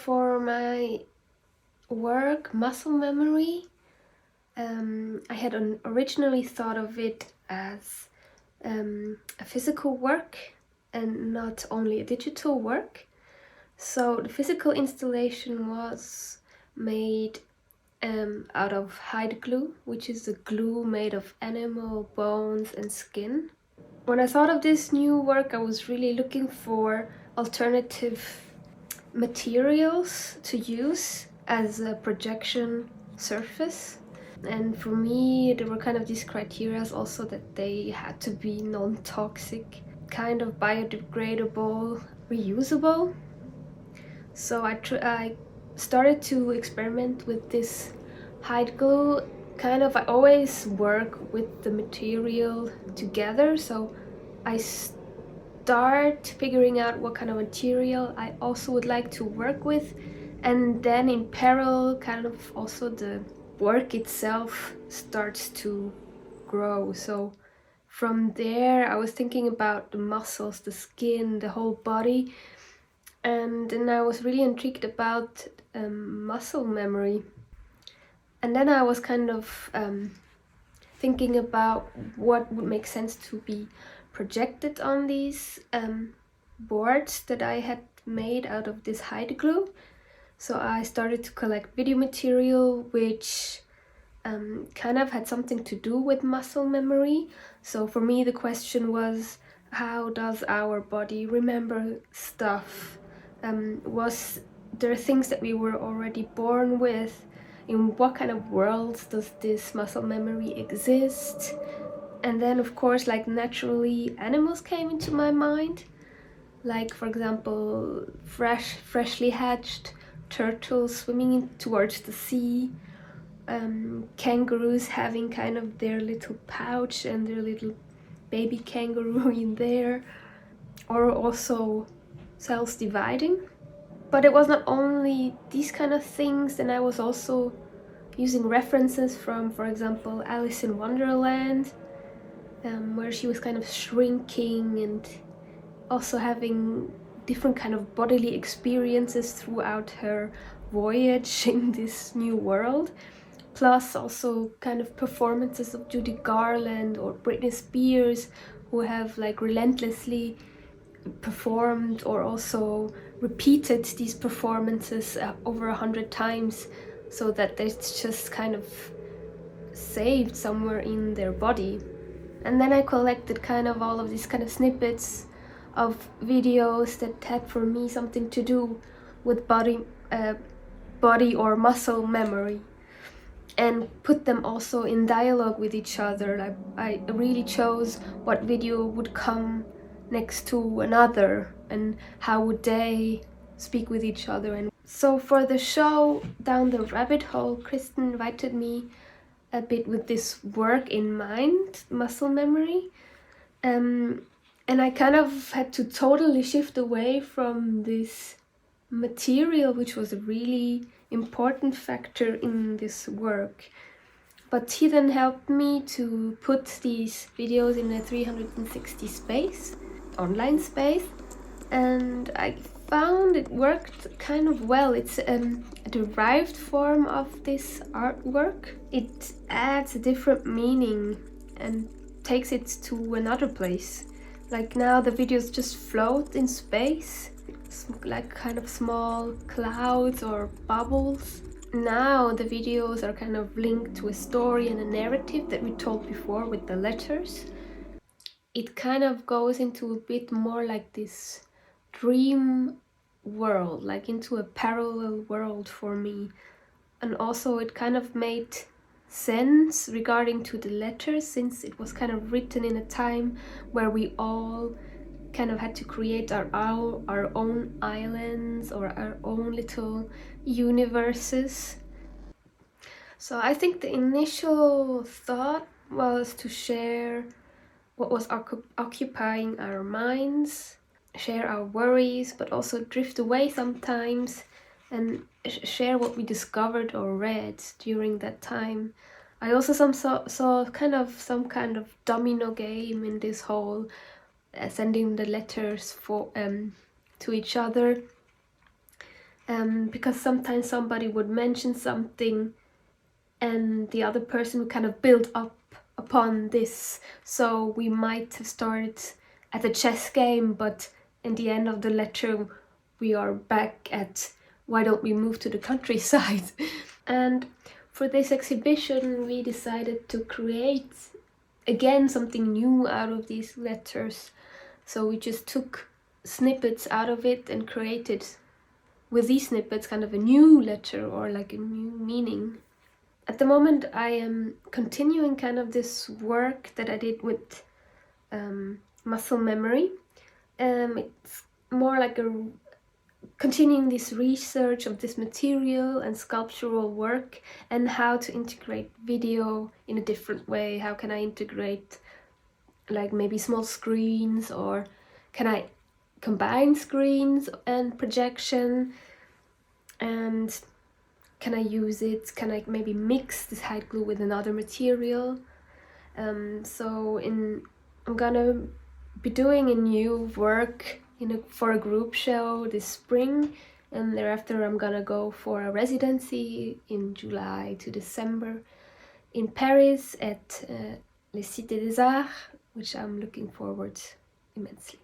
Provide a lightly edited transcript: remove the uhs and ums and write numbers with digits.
For my work, muscle memory, I had originally thought of it as a physical work and not only a digital work. So the physical installation was made out of hide glue, which is a glue made of animal bones and skin. When I thought of this new work, I was really looking for alternative materials to use as a projection surface. And for me, there were kind of these criteria also that they had to be non-toxic, kind of biodegradable, reusable. So I started to experiment with this hide glue. I always work with the material together, so I start figuring out what kind of material I also would like to work with, and then in parallel kind of also the work itself starts to grow. So from there I was thinking about the muscles, the skin, the whole body, and then I was really intrigued about muscle memory. And then I was kind of thinking about what would make sense to be projected on these boards that I had made out of this hide glue. So I started to collect video material which kind of had something to do with muscle memory. So for me the question was, how does our body remember stuff? Was there things that we were already born with? In what kind of worlds does this muscle memory exist? And then of course, like, naturally animals came into my mind, like for example freshly hatched turtles swimming towards the sea, kangaroos having kind of their little pouch and their little baby kangaroo in there, or also cells dividing. But it was not only these kind of things, and I was also using references from, for example, Alice in Wonderland, where she was kind of shrinking and also having different kind of bodily experiences throughout her voyage in this new world. Plus also kind of performances of Judy Garland or Britney Spears, who have like relentlessly performed or also repeated these performances over 100 times, so that it's just kind of saved somewhere in their body. And then I collected kind of all of these kind of snippets of videos that had for me something to do with body or muscle memory, and put them also in dialogue with each other. I really chose what video would come next to another and how would they speak with each other. And so for the show Down the Rabbit Hole, Kristen invited me a bit with this work in mind, muscle memory. And I kind of had to totally shift away from this material, which was a really important factor in this work. But he then helped me to put these videos in a 360 space, online space, and I found it worked kind of well. It's a derived form of this artwork. It adds a different meaning and takes it to another place. Like now the videos just float in space, like kind of small clouds or bubbles. Now the videos are kind of linked to a story and a narrative that we told before with the letters. It kind of goes into a bit more like this dream world, like into a parallel world for me. And also it kind of made sense regarding to the letters, since it was kind of written in a time where we all kind of had to create our own islands or our own little universes. So I think the initial thought was to share what was occupying our minds, share our worries, but also drift away sometimes and share what we discovered or read during that time. I also saw kind of some kind of domino game in this whole sending the letters for to each other. because sometimes somebody would mention something and the other person would kind of build up upon this. So we might have started at a chess game, but in the end of the letter we are back at why don't we move to the countryside. And for this exhibition we decided to create again something new out of these letters. So we just took snippets out of it and created with these snippets kind of a new letter or like a new meaning. At the moment I am continuing kind of this work that I did with muscle memory. It's more like a continuing this research of this material and sculptural work and how to integrate video in a different way. How can I integrate like maybe small screens, or can I combine screens and projection, and can I use it, can I maybe mix this hide glue with another material. I'm gonna be doing a new work for a group show this spring, and thereafter I'm gonna go for a residency in July to December in Paris at Les Cités des Arts, which I'm looking forward immensely.